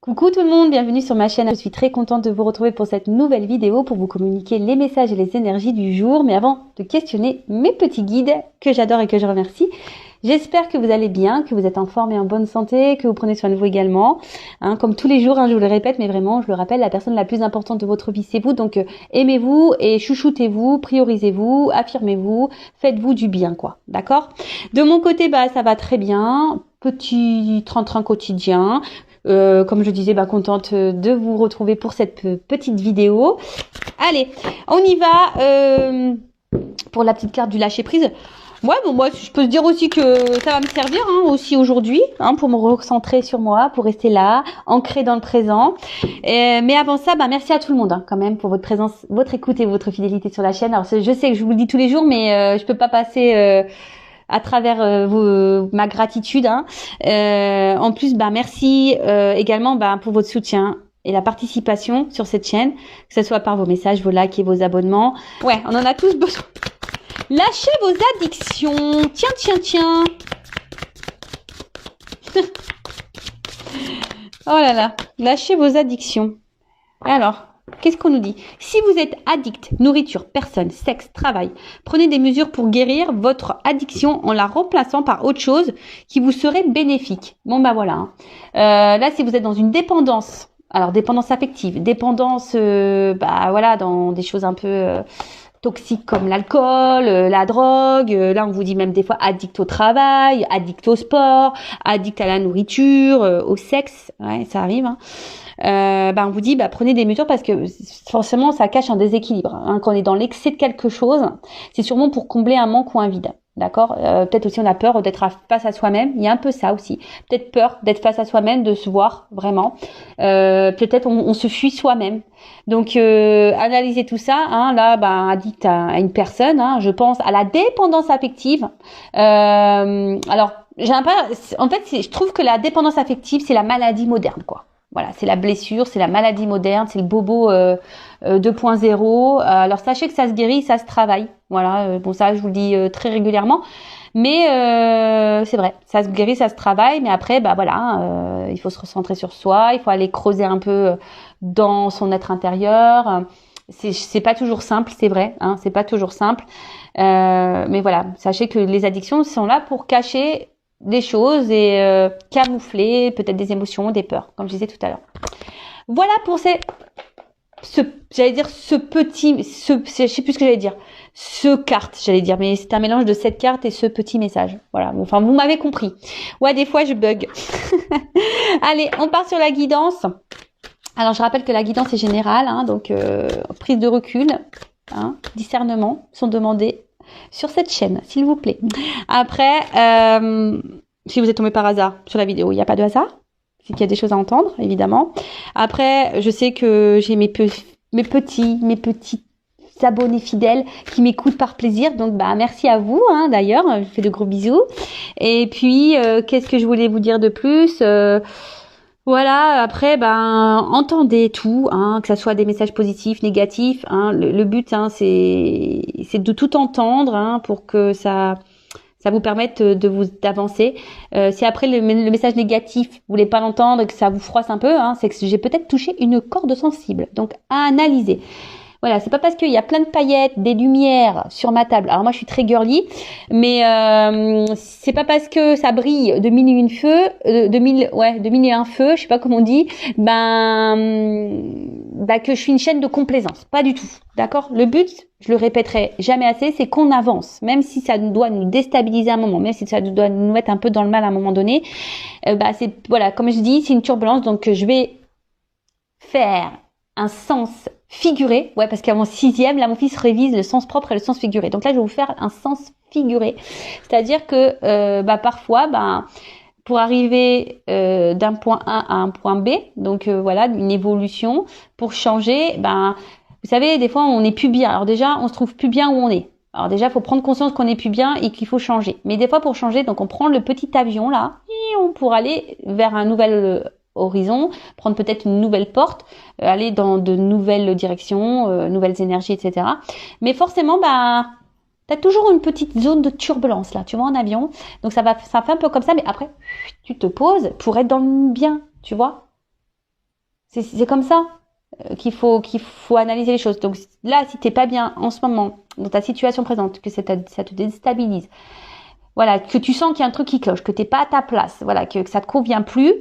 Coucou tout le monde, bienvenue sur ma chaîne. Je suis très contente de vous retrouver pour cette nouvelle vidéo pour vous communiquer les messages et les énergies du jour. Mais avant de questionner mes petits guides que j'adore et que je remercie, j'espère que vous allez bien, que vous êtes en forme et en bonne santé, que vous prenez soin de vous également. Comme tous les jours, je vous le répète, mais vraiment, je le rappelle, la personne la plus importante de votre vie, c'est vous. Donc aimez-vous et chouchoutez-vous, priorisez-vous, affirmez-vous, faites-vous du bien, quoi. D'accord? De mon côté, ça va très bien. Petit train-train quotidien. Comme je disais, contente de vous retrouver pour cette petite vidéo. Allez, on y va pour la petite carte du lâcher prise. Ouais, bon, moi, je peux se dire aussi que ça va me servir aussi aujourd'hui, pour me recentrer sur moi, pour rester là, ancré dans le présent. Mais avant ça, donc tout le monde quand même pour votre présence, votre écoute et votre fidélité sur la chaîne. Alors, je sais que je vous le dis tous les jours, mais je peux pas passer à travers ma gratitude. En plus, merci également pour votre soutien et la participation sur cette chaîne, que ce soit par vos messages, vos likes et vos abonnements. Ouais, on en a tous besoin. Lâchez vos addictions. Tiens. Oh là là, lâchez vos addictions. Alors, qu'est-ce qu'on nous dit? Si vous êtes addict, nourriture, personne, sexe, travail, prenez des mesures pour guérir votre addiction en la remplaçant par autre chose qui vous serait bénéfique. Bon voilà. Là, si vous êtes dans une dépendance, alors dépendance affective, dépendance, dans des choses un peu toxiques comme l'alcool, la drogue. Là, on vous dit même des fois addict au travail, addict au sport, addict à la nourriture, au sexe. Ouais, ça arrive. On vous dit prenez des mesures parce que forcément ça cache un déséquilibre. Quand on est dans l'excès de quelque chose, c'est sûrement pour combler un manque ou un vide. D'accord. Peut-être aussi on a peur d'être face à soi-même. Il y a un peu ça aussi. Peut-être peur d'être face à soi-même, de se voir vraiment. Peut-être on se fuit soi-même. Donc analysez tout ça. Addict à une personne. Je pense à la dépendance affective. Alors je trouve que la dépendance affective c'est la maladie moderne, quoi. Voilà, c'est la blessure, c'est la maladie moderne, c'est le bobo 2.0. Alors sachez que ça se guérit, ça se travaille. Voilà, ça je vous le dis très régulièrement. Mais c'est vrai, ça se guérit, ça se travaille. Mais après, il faut se recentrer sur soi, il faut aller creuser un peu dans son être intérieur. C'est pas toujours simple, c'est vrai, c'est pas toujours simple. Mais voilà, sachez que les addictions sont là pour cacher des choses et camoufler peut-être des émotions, des peurs, comme je disais tout à l'heure. Voilà pour je sais plus ce que j'allais dire, mais c'est un mélange de cette carte et ce petit message. Voilà, vous m'avez compris. Ouais, des fois je bug. Allez, on part sur la guidance. Alors je rappelle que la guidance est générale, donc prise de recul, discernement sont demandés sur cette chaîne, s'il vous plaît. Après, si vous êtes tombé par hasard sur la vidéo, il n'y a pas de hasard. C'est qu'il y a des choses à entendre, évidemment. Après, je sais que j'ai mes petits abonnés fidèles qui m'écoutent par plaisir. Donc, merci à vous, d'ailleurs. Je vous fais de gros bisous. Et puis, qu'est-ce que je voulais vous dire de plus Voilà, après, entendez tout, que ça soit des messages positifs, négatifs. Le but, c'est de tout entendre, pour que ça vous permette d'avancer. Si après le message négatif, vous voulez pas l'entendre et que ça vous froisse un peu, c'est que j'ai peut-être touché une corde sensible. Donc, à analyser. Voilà, c'est pas parce qu'il y a plein de paillettes, des lumières sur ma table. Alors moi, je suis très girly, mais c'est pas parce que ça brille de mille et un feux, je sais pas comment on dit, que je suis une chaîne de complaisance. Pas du tout, d'accord. Le but, je le répéterai jamais assez, c'est qu'on avance, même si ça doit nous déstabiliser à un moment, même si ça doit nous mettre un peu dans le mal à un moment donné. Comme je dis, c'est une turbulence, donc je vais faire un sens figuré, parce qu'à mon 6e, là, mon fils révise le sens propre et le sens figuré. Donc là, je vais vous faire un sens figuré. C'est-à-dire que, parfois, pour arriver d'un point A à un point B, donc une évolution, pour changer, vous savez, des fois, on n'est plus bien. Alors déjà, on se trouve plus bien où on est. Alors déjà, il faut prendre conscience qu'on n'est plus bien et qu'il faut changer. Mais des fois, pour changer, donc on prend le petit avion là, pour aller vers un nouvel horizon, prendre peut-être une nouvelle porte, aller dans de nouvelles directions, nouvelles énergies, etc. Mais forcément, t'as toujours une petite zone de turbulence là, tu vois, en avion. Donc ça fait un peu comme ça, mais après, tu te poses pour être dans le bien, tu vois. C'est comme ça qu'il faut analyser les choses. Donc là, si t'es pas bien en ce moment dans ta situation présente, que ça te déstabilise, voilà, que tu sens qu'il y a un truc qui cloche, que t'es pas à ta place, voilà, que ça te convient plus,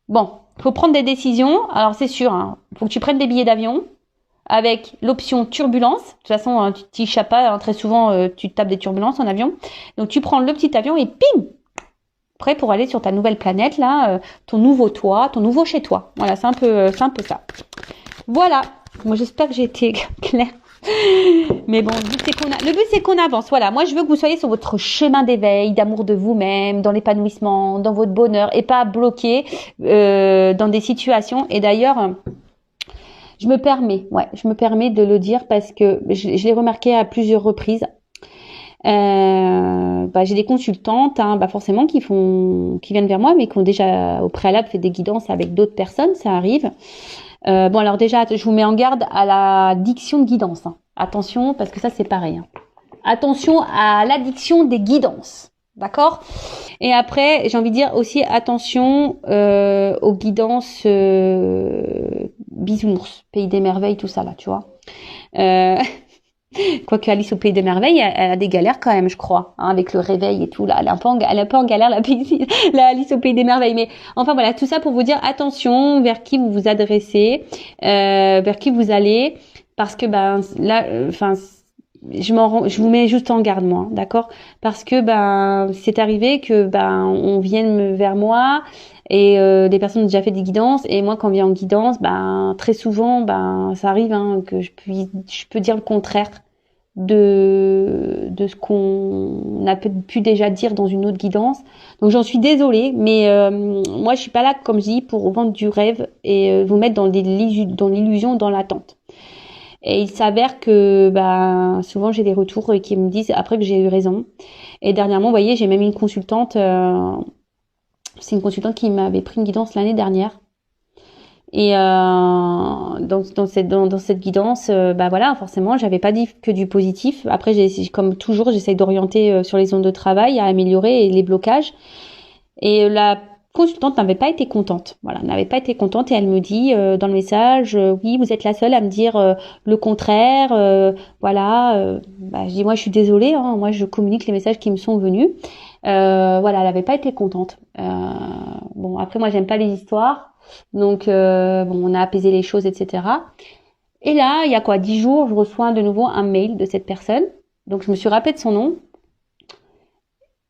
bon, faut prendre des décisions. Alors c'est sûr, hein, faut que tu prennes des billets d'avion avec l'option turbulence. De toute façon, tu t'échappes pas, hein, très souvent tu tapes des turbulences en avion. Donc tu prends le petit avion et pim, prêt pour aller sur ta nouvelle planète là, ton nouveau toi, ton nouveau chez toi. Voilà, c'est un peu ça. Voilà. Moi j'espère que j'ai été claire. Mais bon, le but c'est qu'on avance. Voilà, moi je veux que vous soyez sur votre chemin d'éveil, d'amour de vous-même, dans l'épanouissement, dans votre bonheur, et pas bloqué dans des situations. Et d'ailleurs, je me permets de le dire parce que je l'ai remarqué à plusieurs reprises. J'ai des consultantes, forcément qui viennent vers moi, mais qui ont déjà au préalable fait des guidances avec d'autres personnes, ça arrive. Alors déjà, je vous mets en garde à la diction de guidance. Hein. Attention, parce que ça c'est pareil. Hein. Attention à l'addiction des guidances, d'accord ? Et après, j'ai envie de dire aussi attention aux guidances bisounours, Pays des merveilles, tout ça là, tu vois. Quoique Alice au Pays des merveilles, elle a des galères quand même, je crois, hein, avec le réveil et tout là. Elle est un peu en galère la Alice au Pays des merveilles. Mais enfin voilà, tout ça pour vous dire attention vers qui vous vous adressez, vers qui vous allez, parce que je vous mets juste en garde moi, d'accord ? Parce que c'est arrivé que on vienne vers moi. Et des personnes ont déjà fait des guidances, et moi quand on vient en guidance, très souvent ça arrive que je peux dire le contraire de ce qu'on a pu déjà dire dans une autre guidance. Donc j'en suis désolée, mais moi je suis pas là, comme je dis, pour vendre du rêve et vous mettre dans l'illusion, dans l'attente. Et il s'avère que souvent j'ai des retours qui me disent après que j'ai eu raison. Et dernièrement, vous voyez, j'ai même une consultante. C'est une consultante qui m'avait pris une guidance l'année dernière. Et dans cette guidance, forcément, j'avais pas dit que du positif. Après, comme toujours, j'essaye d'orienter sur les zones de travail, à améliorer et les blocages. Et la consultante n'avait pas été contente. Voilà, n'avait pas été contente et elle me dit dans le message, oui, vous êtes la seule à me dire le contraire. Je dis moi, je suis désolée. Hein, moi, je communique les messages qui me sont venus. Elle avait pas été contente. Après moi j'aime pas les histoires, donc on a apaisé les choses, etc. Et là, il y a 10 jours, je reçois de nouveau un mail de cette personne. Donc je me suis rappelée de son nom.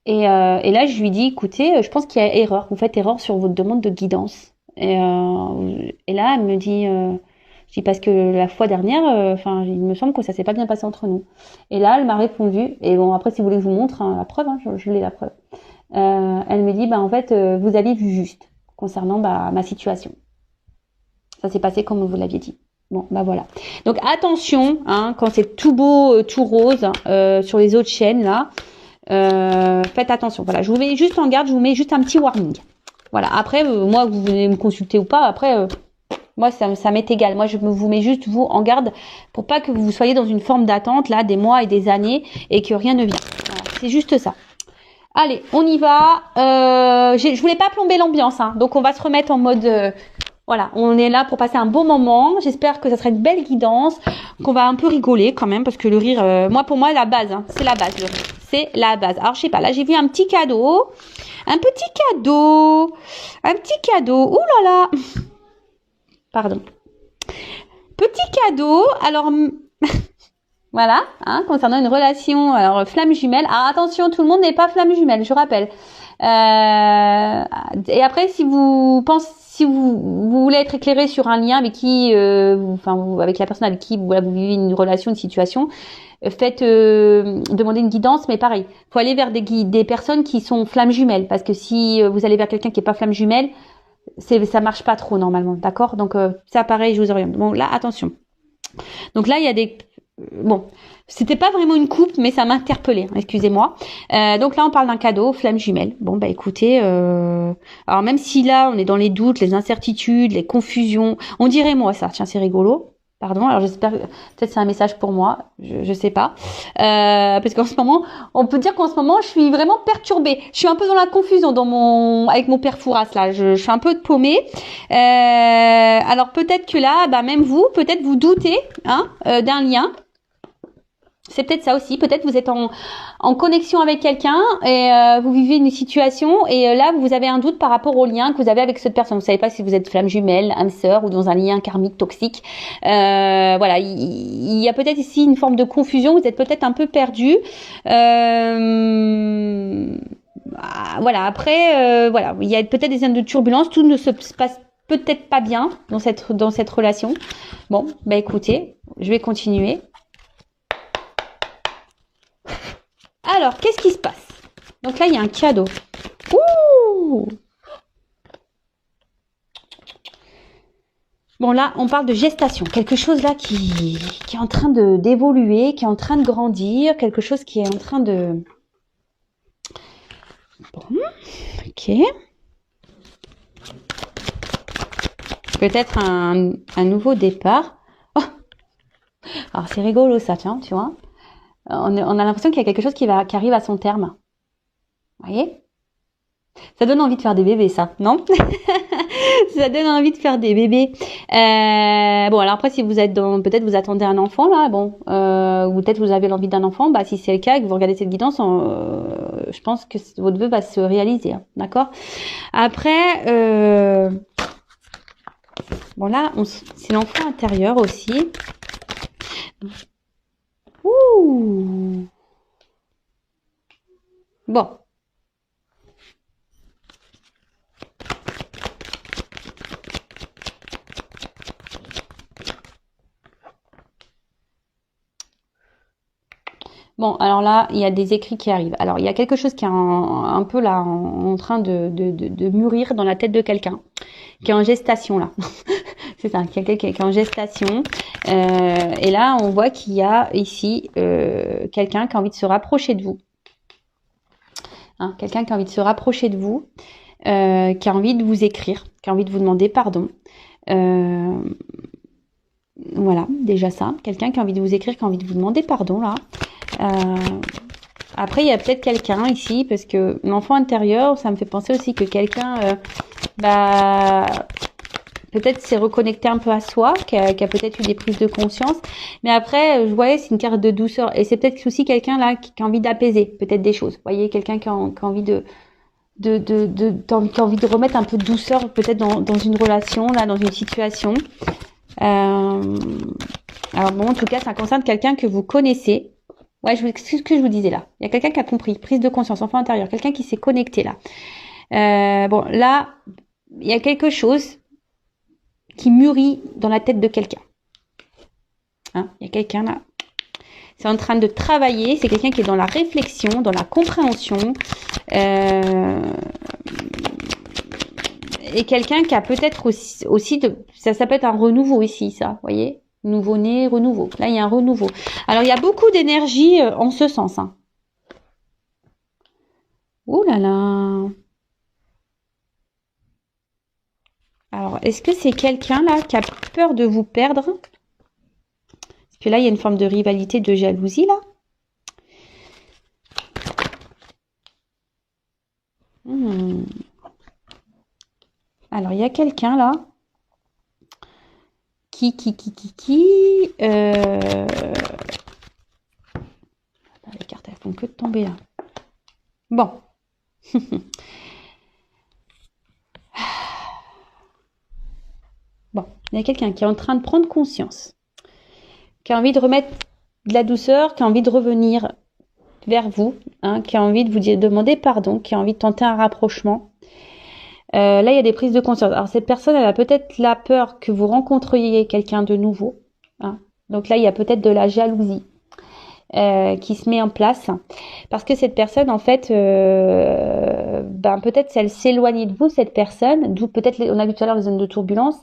Et là, je lui dis, écoutez, je pense qu'il y a erreur. Vous faites erreur sur votre demande de guidance. Et là, elle me dit, je dis parce que la fois dernière, il me semble que ça s'est pas bien passé entre nous. Et là, elle m'a répondu. Et bon, après, si vous voulez que je vous montre la preuve, je l'ai la preuve. Elle me dit, vous avez vu juste concernant ma situation. Ça s'est passé comme vous l'aviez dit. Bon, voilà. Donc attention, quand c'est tout beau, tout rose sur les autres chaînes là, faites attention. Voilà, je vous mets juste en garde, je vous mets juste un petit warning. Voilà. Après, moi, vous venez me consulter ou pas, après. Moi, ça m'est égal. Moi, je vous mets juste vous en garde pour pas que vous soyez dans une forme d'attente là, des mois et des années, et que rien ne vient. Voilà, c'est juste ça. Allez, on y va. Je voulais pas plomber l'ambiance, donc on va se remettre en mode. On est là pour passer un bon moment. J'espère que ça sera une belle guidance, qu'on va un peu rigoler quand même, parce que le rire, pour moi, la base, c'est la base. Le rire, c'est la base. Alors, je sais pas. Là, j'ai vu un petit cadeau. Ouh là là. Pardon. Petit cadeau. Alors. Voilà, concernant une relation, alors flamme jumelle. Alors attention, tout le monde n'est pas flamme jumelle, je rappelle. Et après, si vous voulez être éclairé sur un lien avec qui, avec la personne avec qui vous vivez une relation, une situation, faites demander une guidance, mais pareil, faut aller vers des personnes qui sont flamme jumelle, parce que si vous allez vers quelqu'un qui est pas flamme jumelle, ça marche pas trop normalement, d'accord ? Donc ça, pareil, je vous oriente. Bon, là, attention. Donc là, il y a des c'était pas vraiment une coupe, mais ça m'a interpellée, excusez-moi. Donc là, on parle d'un cadeau, flamme jumelle. Bon, écoutez, alors même si là, on est dans les doutes, les incertitudes, les confusions, on dirait moi ça, tiens, c'est rigolo. Pardon, alors j'espère, peut-être c'est un message pour moi, je sais pas. Parce qu'en ce moment, on peut dire qu'en ce moment, je suis vraiment perturbée. Je suis un peu dans la confusion avec mon père Fouras, là. Je suis un peu paumée. Alors peut-être que là, même vous, peut-être vous doutez d'un lien. C'est peut-être ça aussi. Peut-être vous êtes en connexion avec quelqu'un et vous vivez une situation et là vous avez un doute par rapport au lien que vous avez avec cette personne. Vous savez pas si vous êtes flamme jumelle, âme sœur ou dans un lien karmique toxique. Voilà, il y a peut-être ici une forme de confusion. Vous êtes peut-être un peu perdu. Voilà. Après, voilà, il y a peut-être des zones de turbulence. Tout ne se passe peut-être pas bien dans cette relation. Bon, écoutez, je vais continuer. Alors, qu'est-ce qui se passe? Donc là, il y a un cadeau. Ouh! Bon, là, on parle de gestation. Quelque chose là qui est en train d'évoluer, qui est en train de grandir, quelque chose qui est en train de... Bon, ok. Peut-être un nouveau départ. Oh, alors, c'est rigolo ça, tiens, tu vois. On a l'impression qu'il y a quelque chose qui arrive à son terme. Vous voyez? Ça donne envie de faire des bébés, ça, non? Ça donne envie de faire des bébés. Bon, alors après, si vous êtes peut-être vous attendez un enfant, là, bon, ou peut-être vous avez l'envie d'un enfant, si c'est le cas et que vous regardez cette guidance, je pense que votre vœu va se réaliser, hein, d'accord? Après, bon là, c'est l'enfant intérieur aussi. Ouh! Bon. Bon, alors là, il y a des écrits qui arrivent. Alors, il y a quelque chose qui est un peu là en train de mûrir dans la tête de quelqu'un, qui est en gestation là. C'est ça, quelqu'un qui est en gestation. Et là, on voit qu'il y a ici quelqu'un qui a envie de se rapprocher de vous. Quelqu'un qui a envie de se rapprocher de vous, qui a envie de vous écrire, qui a envie de vous demander pardon. Voilà, déjà ça. Quelqu'un qui a envie de vous écrire, qui a envie de vous demander pardon là. Après, il y a peut-être quelqu'un ici, parce que l'enfant intérieur, ça me fait penser aussi que quelqu'un, peut-être s'est reconnecté un peu à soi, qui a peut-être eu des prises de conscience. Mais après, je voyais, c'est une carte de douceur. Et c'est peut-être aussi quelqu'un là qui a envie d'apaiser peut-être des choses. Vous voyez, quelqu'un qui a envie qui a envie de remettre un peu de douceur peut-être dans une relation, là, dans une situation. Alors bon, en tout cas, ça concerne quelqu'un que vous connaissez. Ouais, c'est ce que je vous disais là. Il y a quelqu'un qui a compris, prise de conscience, enfant intérieur, quelqu'un qui s'est connecté là. Bon, là, il y a quelque chose qui mûrit dans la tête de quelqu'un. Il y a quelqu'un là. C'est en train de travailler. C'est quelqu'un qui est dans la réflexion, dans la compréhension. Et quelqu'un qui a peut-être aussi ça peut être un renouveau ici, ça, vous voyez? Nouveau-né, renouveau. Là, il y a un renouveau. Alors, il y a beaucoup d'énergie en ce sens. Ouh là là. Alors, est-ce que c'est quelqu'un là qui a peur de vous perdre? Parce que là, il y a une forme de rivalité, de jalousie là. Alors, il y a quelqu'un là les cartes, elles font que de tomber là. Bon. Bon, il y a quelqu'un qui est en train de prendre conscience, qui a envie de remettre de la douceur, qui a envie de revenir vers vous, qui a envie de vous demander pardon, qui a envie de tenter un rapprochement. Là, il y a des prises de conscience. Alors, cette personne, elle a peut-être la peur que vous rencontriez quelqu'un de nouveau. Donc là, il y a peut-être de la jalousie qui se met en place. Parce que cette personne, en fait, peut-être elle s'éloigne de vous, cette personne. D'où peut-être, on a vu tout à l'heure les zones de turbulence.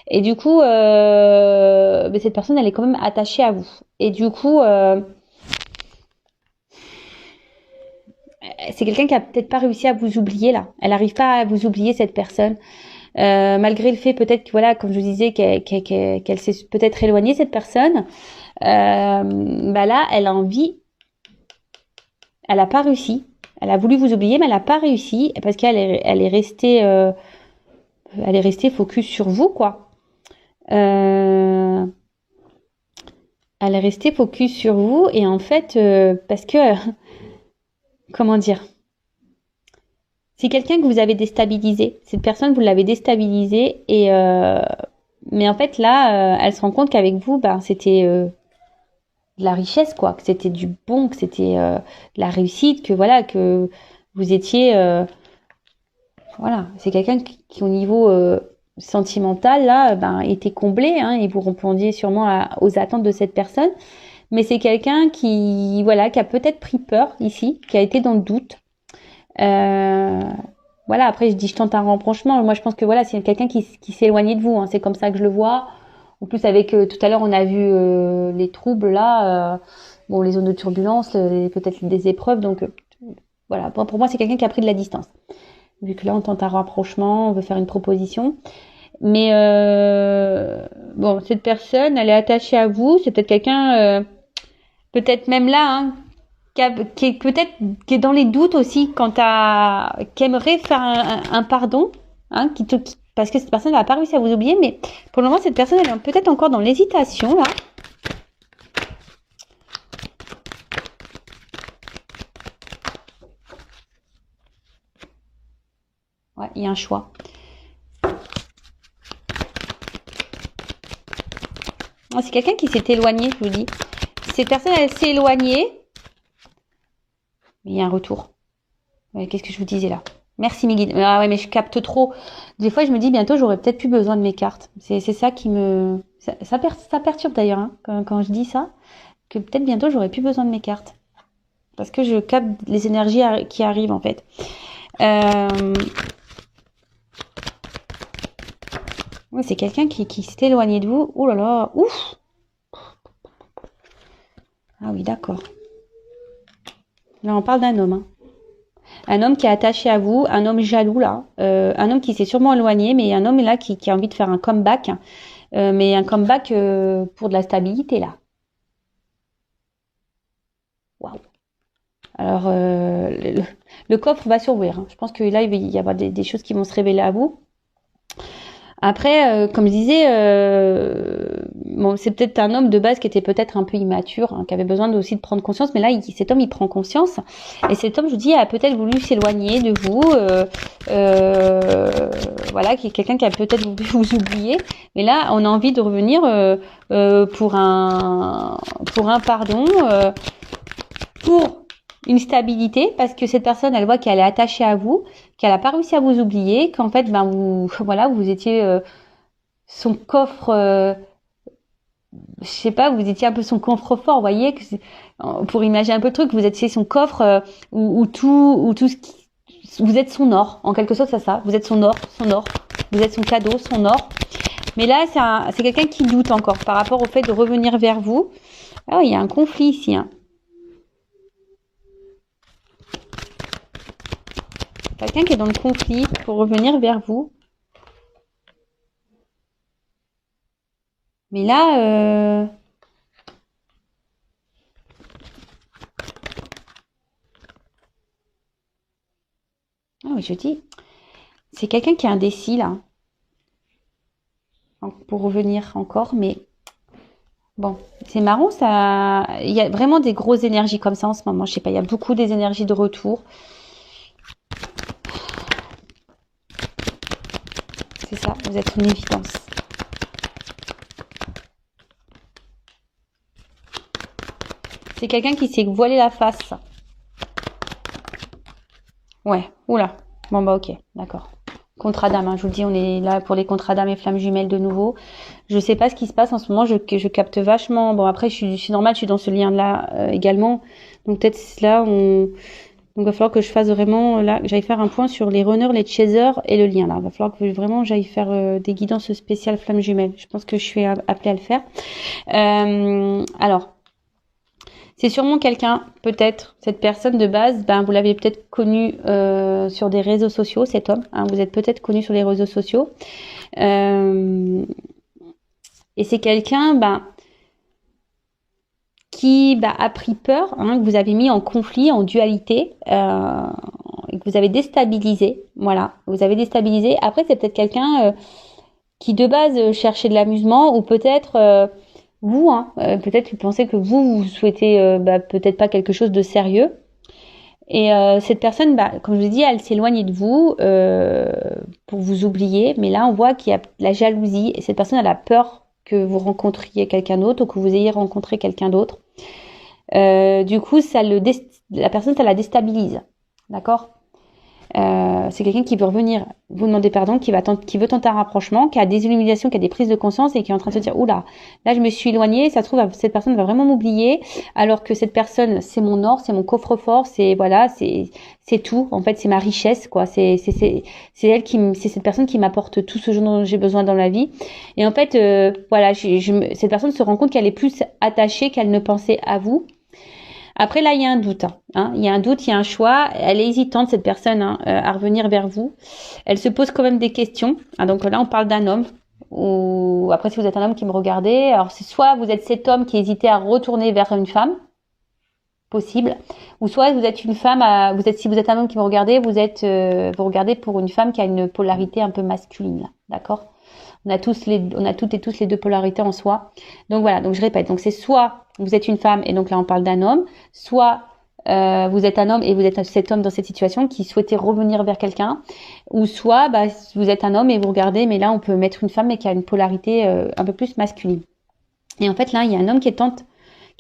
Et du coup, cette personne, elle est quand même attachée à vous. Et du coup... c'est quelqu'un qui a peut-être pas réussi à vous oublier là. Elle n'arrive pas à vous oublier, cette personne. malgré le fait peut-être que voilà, comme je vous disais, qu'elle s'est peut-être éloignée cette personne, bah là, elle a envie, elle a pas réussi. Elle a voulu vous oublier, mais elle a pas réussi parce elle est restée focus sur vous, quoi. Elle est restée focus sur vous et en fait, parce que, comment dire, c'est quelqu'un que vous avez déstabilisé. Cette personne, vous l'avez déstabilisée et mais en fait là, elle se rend compte qu'avec vous, ben c'était de la richesse, quoi, que c'était du bon, que c'était de la réussite, que voilà, que vous étiez, voilà, c'est quelqu'un qui au niveau sentimental là, ben était comblé, hein, et vous répondiez sûrement aux attentes de cette personne. Mais c'est quelqu'un qui, voilà, qui a peut-être pris peur ici, qui a été dans le doute. Voilà, après je dis je tente un rapprochement. Moi je pense que voilà, c'est quelqu'un qui s'est éloigné de vous, hein. C'est comme ça que je le vois. En plus avec tout à l'heure on a vu les troubles là, bon les zones de turbulence, peut-être des épreuves. Donc voilà, pour moi c'est quelqu'un qui a pris de la distance. Vu que là on tente un rapprochement, on veut faire une proposition. Mais bon, cette personne, elle est attachée à vous. C'est peut-être quelqu'un, peut-être même là, hein, qui est peut-être qui est dans les doutes aussi qui aimerait faire un pardon, hein, parce que cette personne n'a pas réussi à vous oublier, mais pour le moment cette personne elle est peut-être encore dans l'hésitation là. Ouais, il y a un choix. C'est quelqu'un qui s'est éloigné, je vous dis. Cette personne elle s'est éloignée. Il y a un retour. Ouais, qu'est-ce que je vous disais là? Merci mes guides. Ah ouais, mais je capte trop. Des fois, je me dis bientôt, j'aurai peut-être plus besoin de mes cartes. C'est ça qui me... Ça perturbe d'ailleurs, hein, quand je dis ça, que peut-être bientôt, j'aurai plus besoin de mes cartes. Parce que je capte les énergies qui arrivent, en fait. Ouais, c'est quelqu'un qui s'est éloigné de vous. Oh là là, ouf! Ah oui, d'accord. Là, on parle d'un homme, hein. Un homme qui est attaché à vous, un homme jaloux là, un homme qui s'est sûrement éloigné, mais un homme là qui a envie de faire un comeback, mais un comeback pour de la stabilité là. Waouh. Alors le coffre va s'ouvrir, hein. Je pense que là il va y avoir des choses qui vont se révéler à vous. Après, comme je disais, bon, c'est peut-être un homme de base qui était peut-être un peu immature, hein, qui avait besoin aussi de prendre conscience. Mais là, cet homme, il prend conscience. Et cet homme, je vous dis, a peut-être voulu s'éloigner de vous. Voilà, qui est quelqu'un qui a peut-être voulu vous oublier. Mais là, on a envie de revenir pour un pardon, pour une stabilité, parce que cette personne, elle voit qu'elle est attachée à vous, qu'elle n'a pas réussi à vous oublier, qu'en fait, ben vous étiez son coffre, je sais pas, vous étiez un peu son coffre-fort, vous voyez, pour imaginer un peu le truc, vous étiez son coffre où tout ce qui, vous êtes son or, en quelque sorte, c'est ça, vous êtes son or, vous êtes son cadeau, son or. Mais là, c'est quelqu'un qui doute encore par rapport au fait de revenir vers vous. Ah, il y a un conflit ici, hein. Quelqu'un qui est dans le conflit pour revenir vers vous. Mais là, ah oui, je dis, c'est quelqu'un qui est indécis là, pour revenir encore. Mais bon, c'est marrant, ça. Il y a vraiment des grosses énergies comme ça en ce moment. Je sais pas, il y a beaucoup des énergies de retour. C'est ça, vous êtes une évidence. C'est quelqu'un qui s'est voilé la face. Ouais, oula. Bon bah ok, d'accord. Contrat d'âme, hein, je vous le dis, on est là pour les contrats d'âme et flammes jumelles de nouveau. Je sais pas ce qui se passe en ce moment, je capte vachement. Bon après, je suis normale, je suis dans ce lien-là également. Donc peut-être là, donc il va falloir que je fasse vraiment, là, j'aille faire un point sur les runners, les chasers et le lien là. Il va falloir que vraiment j'aille faire des guidances spéciales flammes jumelles. Je pense que je suis appelée à le faire. Alors, C'est sûrement quelqu'un, peut-être, cette personne de base, ben vous l'avez peut-être connu sur des réseaux sociaux, cet homme. Hein, vous êtes peut-être connu sur les réseaux sociaux. Et c'est quelqu'un, ben qui a pris peur, hein, que vous avez mis en conflit, en dualité, et que vous avez déstabilisé. Voilà, vous avez déstabilisé. Après, c'est peut-être quelqu'un qui de base cherchait de l'amusement, ou peut-être vous, hein, peut-être vous pensez que vous souhaitez peut-être pas quelque chose de sérieux. Et cette personne, comme je vous dis, elle s'éloigne de vous pour vous oublier. Mais là, on voit qu'il y a la jalousie, et cette personne, elle a peur que vous rencontriez quelqu'un d'autre ou que vous ayez rencontré quelqu'un d'autre. Du coup, la personne, ça la déstabilise. D'accord ? C'est quelqu'un qui veut revenir vous demander pardon, qui veut tenter un rapprochement, qui a des illuminations, qui a des prises de conscience et qui est en train de se dire oula, là je me suis éloignée, ça se trouve cette personne va vraiment m'oublier, alors que cette personne c'est mon or, c'est mon coffre-fort, c'est voilà, c'est tout, en fait c'est ma richesse quoi, c'est cette personne qui m'apporte tout ce dont j'ai besoin dans la vie. Et en fait voilà, cette personne se rend compte qu'elle est plus attachée qu'elle ne pensait à vous. Après là, il y a un doute. Hein. Il y a un doute, il y a un choix. Elle est hésitante, cette personne, à revenir vers vous. Elle se pose quand même des questions. Hein, donc là, on parle d'un homme. Ou après, si vous êtes un homme qui me regardez, alors c'est soit vous êtes cet homme qui hésitait à retourner vers une femme, possible, ou soit vous êtes une femme. Si vous êtes un homme qui me regardez, vous regardez pour une femme qui a une polarité un peu masculine. D'accord ? On a toutes et tous les deux polarités en soi. Donc voilà, donc je répète. Donc c'est soit vous êtes une femme et donc là on parle d'un homme, soit vous êtes un homme et vous êtes cet homme dans cette situation qui souhaitait revenir vers quelqu'un, ou soit vous êtes un homme et vous regardez, mais là on peut mettre une femme mais qui a une polarité un peu plus masculine. Et en fait là il y a un homme qui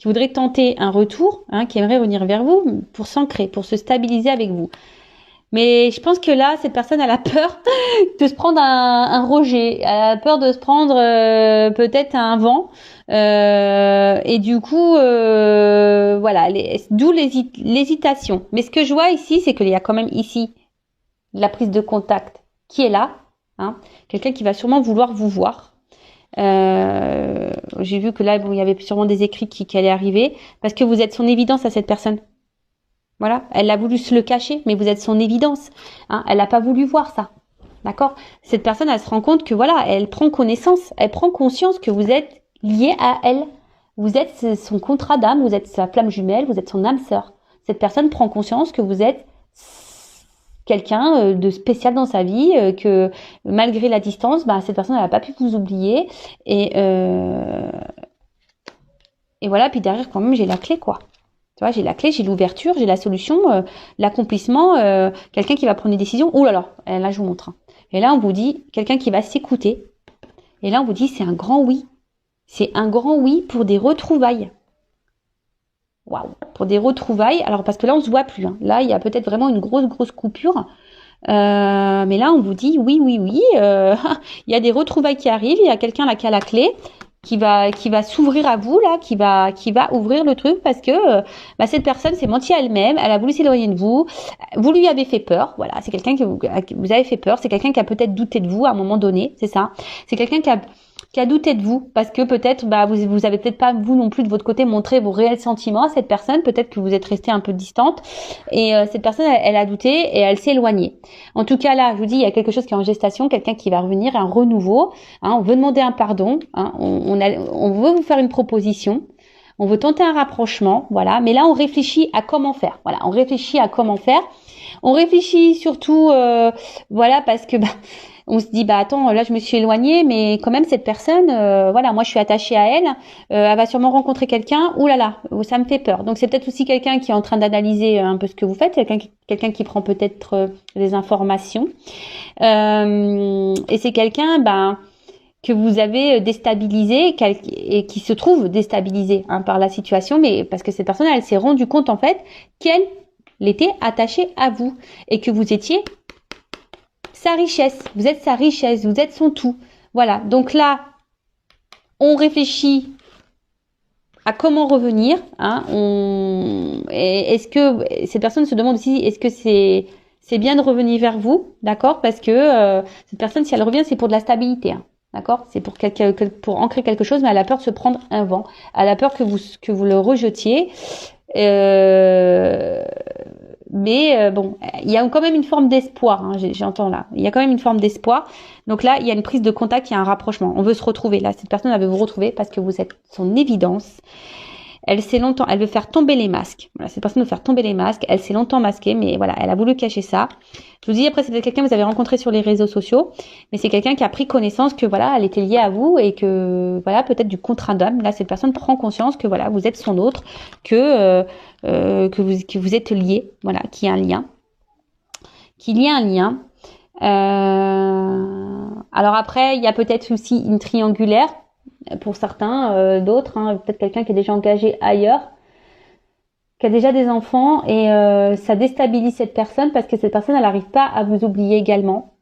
voudrait tenter un retour, hein, qui aimerait revenir vers vous pour s'ancrer, pour se stabiliser avec vous. Mais je pense que là, cette personne, elle a peur de se prendre un rejet. Elle a peur de se prendre peut-être un vent. Et du coup, voilà, d'où l'hésitation. Mais ce que je vois ici, c'est qu'il y a quand même ici la prise de contact qui est là. Hein, quelqu'un qui va sûrement vouloir vous voir. J'ai vu que là, il y avait sûrement des écrits qui allaient arriver. Parce que vous êtes son évidence à cette personne. Voilà, elle a voulu se le cacher, mais vous êtes son évidence. Hein, elle n'a pas voulu voir ça. D'accord ? Cette personne, elle se rend compte que voilà, elle prend conscience que vous êtes lié à elle. Vous êtes son contrat d'âme, vous êtes sa flamme jumelle, vous êtes son âme sœur. Cette personne prend conscience que vous êtes quelqu'un de spécial dans sa vie, que malgré la distance, cette personne, elle n'a pas pu vous oublier. Et voilà, puis derrière, quand même, j'ai la clé, quoi. Tu vois, j'ai la clé, j'ai l'ouverture, j'ai la solution, l'accomplissement, quelqu'un qui va prendre des décisions. Ouh là là, je vous montre. Et là, on vous dit, quelqu'un qui va s'écouter. Et là, on vous dit, c'est un grand oui. C'est un grand oui pour des retrouvailles. Waouh, pour des retrouvailles. Alors, parce que là, on se voit plus. Hein. Là, il y a peut-être vraiment une grosse coupure. Mais là, on vous dit, oui. Il y a des retrouvailles qui arrivent. Il y a quelqu'un là qui a la clé. Qui va s'ouvrir à vous là, qui va ouvrir le truc parce que cette personne s'est mentie à elle-même, elle a voulu s'éloigner de vous, vous lui avez fait peur, voilà, c'est quelqu'un que vous avez fait peur, c'est quelqu'un qui a peut-être douté de vous à un moment donné, c'est ça, c'est quelqu'un qui a douté de vous parce que peut-être vous avez peut-être pas vous non plus de votre côté montré vos réels sentiments à cette personne, peut-être que vous êtes resté un peu distante et cette personne elle a douté et elle s'est éloignée. En tout cas là, je vous dis, il y a quelque chose qui est en gestation, quelqu'un qui va revenir, un renouveau, hein, on veut demander un pardon, hein, on veut vous faire une proposition. On veut tenter un rapprochement, voilà, mais là on réfléchit à comment faire. Voilà, on réfléchit à comment faire. On réfléchit surtout voilà parce que on se dit attends, là je me suis éloignée, mais quand même cette personne voilà, moi je suis attachée à elle, elle va sûrement rencontrer quelqu'un, ouh là là, ça me fait peur. Donc c'est peut-être aussi quelqu'un qui est en train d'analyser un peu ce que vous faites, quelqu'un qui prend peut-être des informations. Et c'est quelqu'un que vous avez déstabilisé et qui se trouve déstabilisé par la situation, mais parce que cette personne elle s'est rendue compte en fait qu'elle était attachée à vous et que vous étiez sa richesse, vous êtes sa richesse, vous êtes son tout. Voilà, donc là, on réfléchit à comment revenir. Hein, est-ce que cette personne se demande aussi, est-ce que c'est bien de revenir vers vous, d'accord? Parce que cette personne, si elle revient, c'est pour de la stabilité. Hein. D'accord? C'est pour pour ancrer quelque chose, mais elle a peur de se prendre un vent. Elle a peur que vous le rejetiez. Mais bon, il y a quand même une forme d'espoir, hein, j'entends là. Il y a quand même une forme d'espoir. Donc là, il y a une prise de contact, il y a un rapprochement. On veut se retrouver. Là, cette personne, elle veut vous retrouver parce que vous êtes son évidence. Elle veut faire tomber les masques. Voilà, cette personne veut faire tomber les masques. Elle s'est longtemps masquée, mais voilà, elle a voulu cacher ça. Je vous dis, après, c'est peut-être quelqu'un que vous avez rencontré sur les réseaux sociaux, mais c'est quelqu'un qui a pris connaissance que voilà, elle était liée à vous et que voilà, peut-être du contrat d'âme. Là, cette personne prend conscience que voilà, vous êtes son autre, que vous êtes liés, voilà, qu'il y a un lien, alors après, il y a peut-être aussi une triangulaire pour certains, d'autres, hein, peut-être quelqu'un qui est déjà engagé ailleurs, qui a déjà des enfants et ça déstabilise cette personne parce que cette personne, elle n'arrive pas à vous oublier également.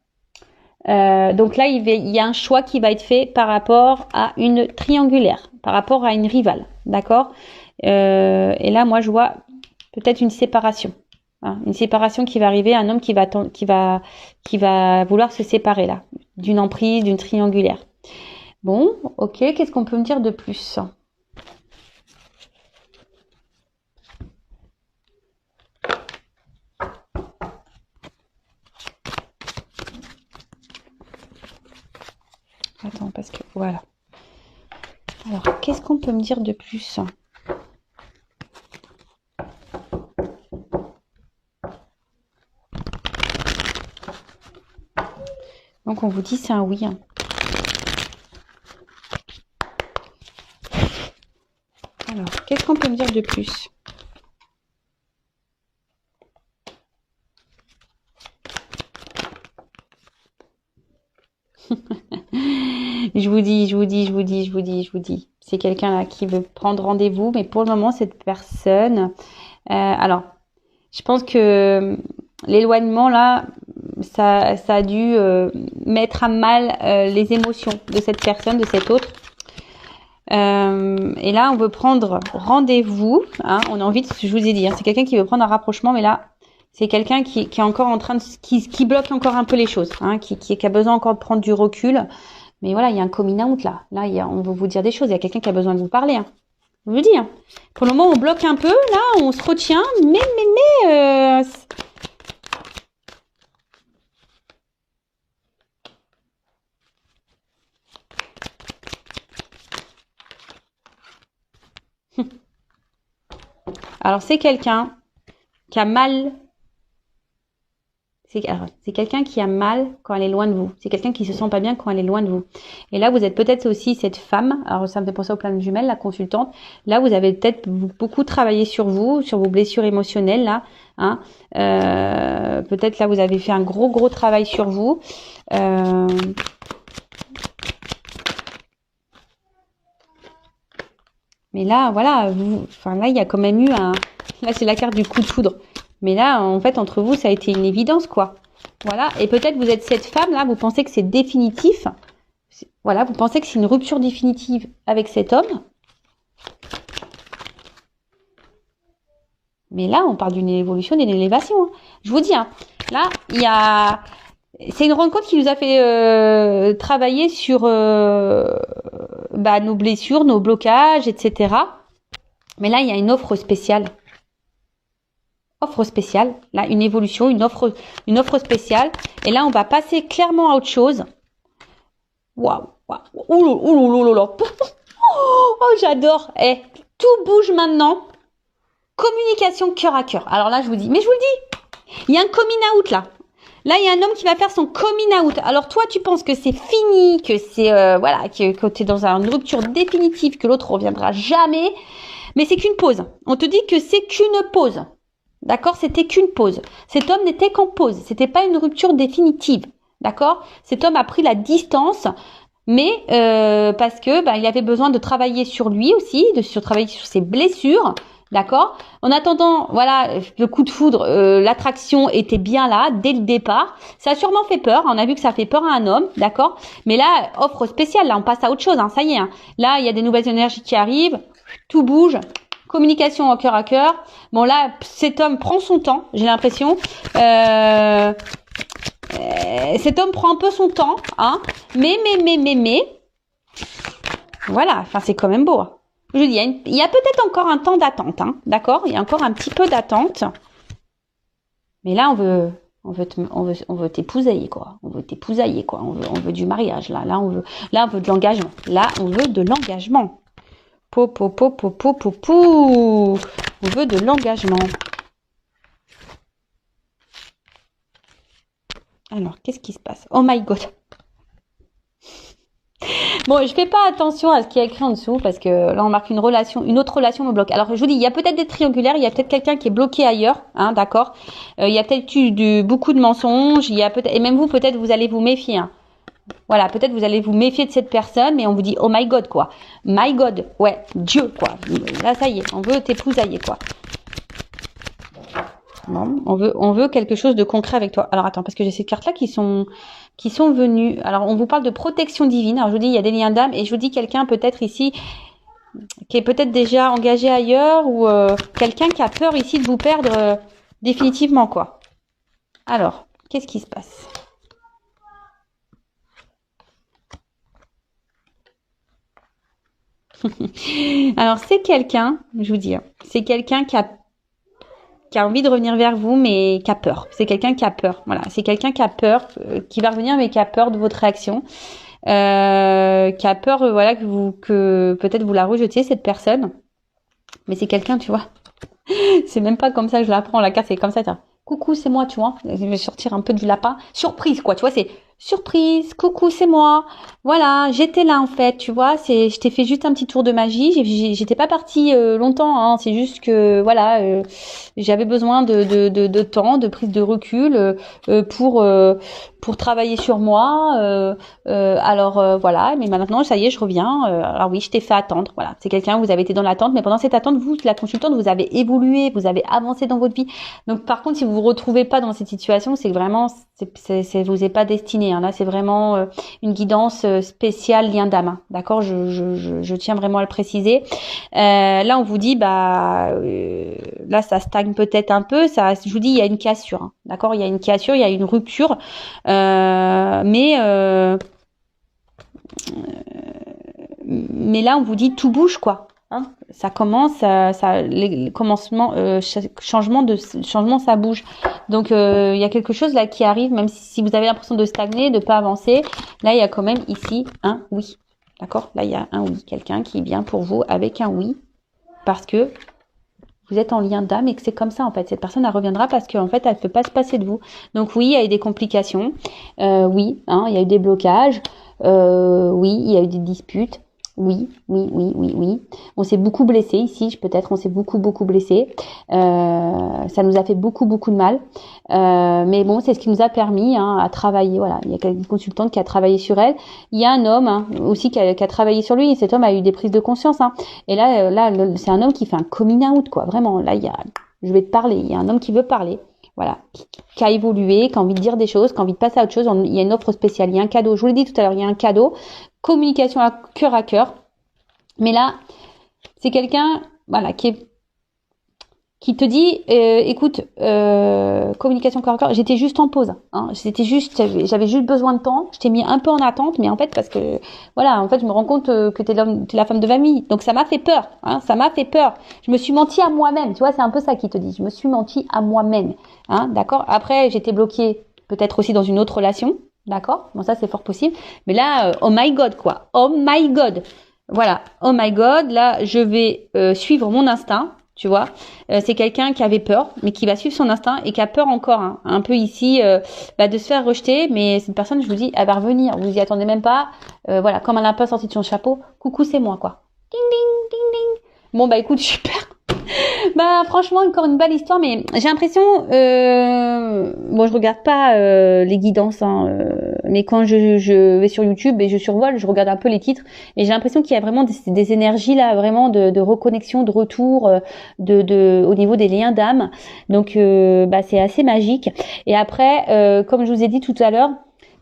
Donc là, il y a un choix qui va être fait par rapport à une triangulaire, par rapport à une rivale, d'accord? Et là, moi, je vois peut-être une séparation. Hein, une séparation qui va arriver, un homme qui va vouloir se séparer là, d'une emprise, d'une triangulaire. Bon, ok, qu'est-ce qu'on peut me dire de plus? Attends, parce que voilà. Alors, qu'est-ce qu'on peut me dire de plus? Donc, on vous dit c'est un oui. Hein. Alors, qu'est-ce qu'on peut me dire de plus? Je vous dis. C'est quelqu'un là qui veut prendre rendez-vous, mais pour le moment, cette personne... alors, je pense que l'éloignement là, ça a dû mettre à mal les émotions de cette personne, de cet autre. Et là, on veut prendre rendez-vous. Hein, on a envie de, je vous ai dit, hein, c'est quelqu'un qui veut prendre un rapprochement, mais là, c'est quelqu'un qui est encore en train de, qui bloque encore un peu les choses, hein, qui a besoin encore de prendre du recul. Mais voilà, il y a un coming out là. Là, on veut vous dire des choses. Il y a quelqu'un qui a besoin de vous parler. Hein. Je vous dis. Hein. Pour le moment, on bloque un peu. Là, on se retient. Mais. Alors, c'est quelqu'un qui a mal. C'est quelqu'un qui a mal quand elle est loin de vous. C'est quelqu'un qui se sent pas bien quand elle est loin de vous. Et là, vous êtes peut-être aussi cette femme. Alors, ça me fait penser au plan de jumelles, la consultante. Là, vous avez peut-être beaucoup travaillé sur vous, sur vos blessures émotionnelles, là. Hein. Peut-être là, vous avez fait un gros travail sur vous. Mais là, voilà, là, il y a quand même eu un... Là, c'est la carte du coup de foudre. Mais là, en fait, entre vous, ça a été une évidence, quoi. Voilà. Et peut-être vous êtes cette femme, là, vous pensez que c'est définitif. Voilà, vous pensez que c'est une rupture définitive avec cet homme. Mais là, on parle d'une évolution, d'une élévation. Hein. Je vous dis, hein, là, il y a... C'est une rencontre qui nous a fait travailler sur nos blessures, nos blocages, etc. Mais là, il y a une offre spéciale. Offre spéciale, là, une évolution, une offre spéciale. Et là, on va passer clairement à autre chose. Waouh, ouh. Oh, j'adore. Tout bouge maintenant. Communication cœur à cœur. Alors là, je vous dis, mais je vous le dis, il y a un coming out là. Là, il y a un homme qui va faire son coming out. Alors toi, tu penses que c'est fini, que c'est que tu es dans une rupture définitive, que l'autre reviendra jamais. Mais c'est qu'une pause. On te dit que c'est qu'une pause. D'accord? C'était qu'une pause. Cet homme n'était qu'en pause. C'était pas une rupture définitive. D'accord? Cet homme a pris la distance, mais parce que il avait besoin de travailler sur lui aussi, travailler sur ses blessures. D'accord? En attendant, voilà, le coup de foudre, l'attraction était bien là dès le départ. Ça a sûrement fait peur. On a vu que ça fait peur à un homme, d'accord? Mais là, offre spéciale. Là, on passe à autre chose. Hein, ça y est. Hein. Là, il y a des nouvelles énergies qui arrivent. Tout bouge. Communication en cœur à cœur. Bon là, cet homme prend son temps, j'ai l'impression. cet homme prend un peu son temps, hein, mais, voilà, enfin, c'est quand même beau. Hein. Je dis, il y a peut-être encore un temps d'attente, hein, d'accord? Il y a encore un petit peu d'attente. Mais là, on veut t'épousailler, quoi. On veut t'épousailler, quoi. On veut du mariage, là. Là, on veut de l'engagement. Là, on veut de l'engagement. On veut de l'engagement. Alors, qu'est-ce qui se passe? Oh my God. Bon, je fais pas attention à ce qui est écrit en dessous parce que là, on marque une autre relation me bloque. Alors, je vous dis, il y a peut-être des triangulaires, il y a peut-être quelqu'un qui est bloqué ailleurs, hein, d'accord. Il y a peut-être eu beaucoup de mensonges, il y a peut-être, et même vous, peut-être, vous allez vous méfier. Hein. Voilà, peut-être vous allez vous méfier de cette personne, mais on vous dit, oh my God, quoi. My God, ouais, Dieu, quoi. Là, ça y est, on veut t'épousailler, quoi. Bon, on veut quelque chose de concret avec toi. Alors attends, parce que j'ai ces cartes-là qui sont venues. Alors on vous parle de protection divine. Alors je vous dis, il y a des liens d'âme et je vous dis quelqu'un peut-être ici qui est peut-être déjà engagé ailleurs ou quelqu'un qui a peur ici de vous perdre définitivement, quoi. Alors, qu'est-ce qui se passe? Alors c'est quelqu'un, je vous dis, hein, c'est quelqu'un qui a envie de revenir vers vous, mais qui a peur. C'est quelqu'un qui a peur. Voilà, c'est quelqu'un qui a peur, qui va revenir, mais qui a peur de votre réaction, qui a peur, voilà, que peut-être vous la rejetiez cette personne. Mais c'est quelqu'un, tu vois. C'est même pas comme ça que je la prends la carte, c'est comme ça. Tiens. Coucou, c'est moi, tu vois. Je vais sortir un peu du lapin. Surprise, quoi. Tu vois, c'est surprise. Coucou, c'est moi. Voilà, j'étais là en fait, tu vois. Je t'ai fait juste un petit tour de magie. J'étais pas partie longtemps. Hein. C'est juste que voilà, j'avais besoin de temps, de prise de recul pour travailler sur moi. Alors voilà. Mais maintenant, ça y est, je reviens. Alors oui, je t'ai fait attendre. Voilà, c'est quelqu'un. Vous avez été dans l'attente, mais pendant cette attente, vous, la consultante, vous avez évolué, vous avez avancé dans votre vie. Donc par contre, si vous vous retrouvez pas dans cette situation, c'est que vraiment, vous est pas destiné. Hein. Là, c'est vraiment une guidance spéciale lien d'âme. Hein. D'accord, je tiens vraiment à le préciser. Là, on vous dit, là, ça stagne peut-être un peu. Ça, je vous dis, il y a une cassure. Hein. D'accord, il y a une cassure, il y a une rupture, mais là, on vous dit tout bouge, quoi. Hein, ça commence, les commencements, changement, ça bouge. Donc il y a quelque chose là qui arrive, même si vous avez l'impression de stagner, de pas avancer. Là, il y a quand même ici un oui. D'accord? Là, il y a un oui. Quelqu'un qui vient pour vous avec un oui, parce que vous êtes en lien d'âme et que c'est comme ça en fait. Cette personne, elle reviendra parce qu'en fait, elle ne peut pas se passer de vous. Donc oui, il y a eu des complications. Oui, hein, il y a eu des blocages. Oui, il y a eu des disputes. Oui. On s'est beaucoup blessé ici, peut-être. On s'est beaucoup blessé. Ça nous a fait beaucoup de mal. Mais bon, c'est ce qui nous a permis à travailler. Voilà, il y a une consultante qui a travaillé sur elle. Il y a un homme aussi qui a travaillé sur lui. Et cet homme a eu des prises de conscience. Et là, c'est un homme qui fait un coming out, quoi. Vraiment, là, je vais te parler. Il y a un homme qui veut parler. Voilà, qui a évolué, qui a envie de dire des choses, qui a envie de passer à autre chose. Il y a une offre spéciale, il y a un cadeau. Je vous l'ai dit tout à l'heure, il y a un cadeau. Communication à cœur. Mais là, c'est quelqu'un, voilà, qui te dit, écoute, communication cœur à cœur, j'étais juste en pause. Hein, j'avais juste besoin de temps. Je t'ai mis un peu en attente, mais en fait, parce que, voilà, en fait, je me rends compte que t'es la femme de famille. Donc, ça m'a fait peur. Hein, ça m'a fait peur. Je me suis menti à moi-même. Tu vois, c'est un peu ça qui te dit. Je me suis menti à moi-même. Hein, d'accord. Après, j'étais bloquée, peut-être aussi dans une autre relation. D'accord. Bon, ça, c'est fort possible. Mais là, oh my God, quoi. Oh my God. Voilà. Oh my God. Là, je vais suivre mon instinct. Tu vois, c'est quelqu'un qui avait peur, mais qui va suivre son instinct et qui a peur encore, un peu ici, de se faire rejeter. Mais cette personne, je vous dis, elle va revenir. Vous y attendez même pas. Voilà, comme elle a pas sorti de son chapeau, coucou, c'est moi, quoi. Ding, ding, ding, ding. Bon, écoute, super. Franchement, encore une belle histoire, mais j'ai l'impression, je regarde pas les guidances, mais quand je vais sur YouTube et je survole, je regarde un peu les titres, et j'ai l'impression qu'il y a vraiment des énergies là, vraiment de reconnexion, de retour, au niveau des liens d'âme. Donc, c'est assez magique. Et après, comme je vous ai dit tout à l'heure,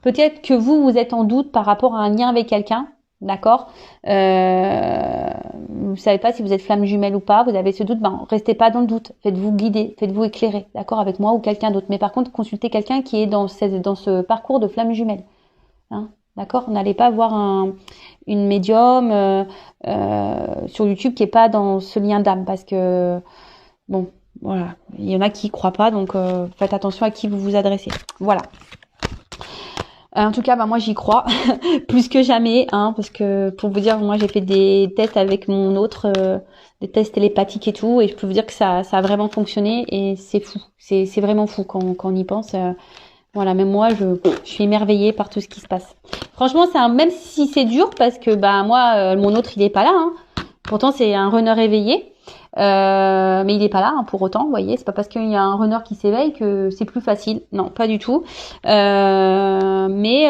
peut-être que vous êtes en doute par rapport à un lien avec quelqu'un. d'accord. Vous savez pas si vous êtes flamme jumelle ou pas, vous avez ce doute, ben restez pas dans le doute, faites-vous guider, faites-vous éclairer, d'accord, avec moi ou quelqu'un d'autre. Mais par contre, consultez quelqu'un qui est dans ce parcours de flamme jumelle, hein, d'accord. N'allez pas voir une médium sur YouTube qui est pas dans ce lien d'âme, parce que bon, voilà, il y en a qui y croient pas, donc faites attention à qui vous vous adressez. Voilà. En tout cas, bah moi j'y crois plus que jamais, hein, parce que pour vous dire, moi j'ai fait des tests avec mon autre, des tests télépathiques et tout, et je peux vous dire que ça a vraiment fonctionné, et c'est fou, c'est vraiment fou quand on y pense. Voilà, même moi je suis émerveillée par tout ce qui se passe. Franchement, même si c'est dur, parce que bah moi mon autre il est pas là, hein. Pourtant c'est un runner éveillé. Mais il est pas là, hein, pour autant, vous voyez, c'est pas parce qu'il y a un runner qui s'éveille que c'est plus facile, non, pas du tout. Mais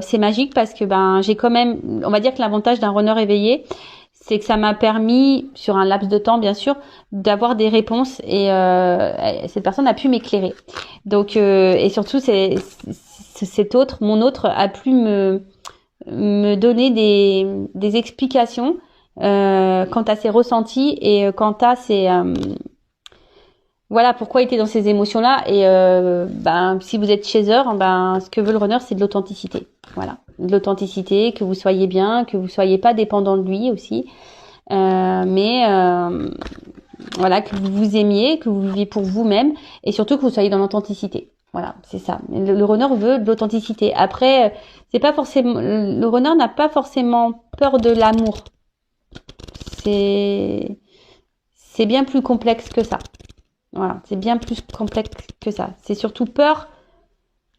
c'est magique parce que ben j'ai quand même, on va dire que l'avantage d'un runner éveillé, c'est que ça m'a permis, sur un laps de temps bien sûr, d'avoir des réponses, et cette personne a pu m'éclairer. Donc et surtout mon autre a pu me donner des explications quant à ses ressentis, et quant à ses voilà, pourquoi il était dans ces émotions-là. Et ben si vous êtes chaser, ben ce que veut le runner, c'est de l'authenticité. Voilà, de l'authenticité, que vous soyez bien, que vous soyez pas dépendant de lui aussi, mais voilà, que vous vous aimiez, que vous viviez pour vous-même, et surtout que vous soyez dans l'authenticité. Voilà, c'est ça. Le runner veut de l'authenticité. Après, c'est pas forcément, le runner n'a pas forcément peur de l'amour. C'est bien plus complexe que ça. Voilà, c'est bien plus complexe que ça. C'est surtout peur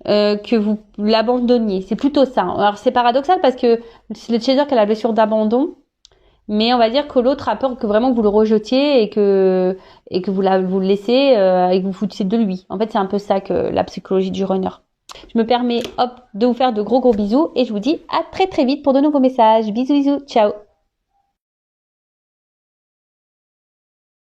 que vous l'abandonniez. C'est plutôt ça. Alors c'est paradoxal parce que c'est le chaser qui a la blessure d'abandon, mais on va dire que l'autre a peur que vraiment vous le rejetiez, et que vous le laissez et que vous foutiez de lui. En fait, c'est un peu ça que la psychologie du runner. Je me permets de vous faire de gros bisous, et je vous dis à très très vite pour de nouveaux messages. Bisous, ciao.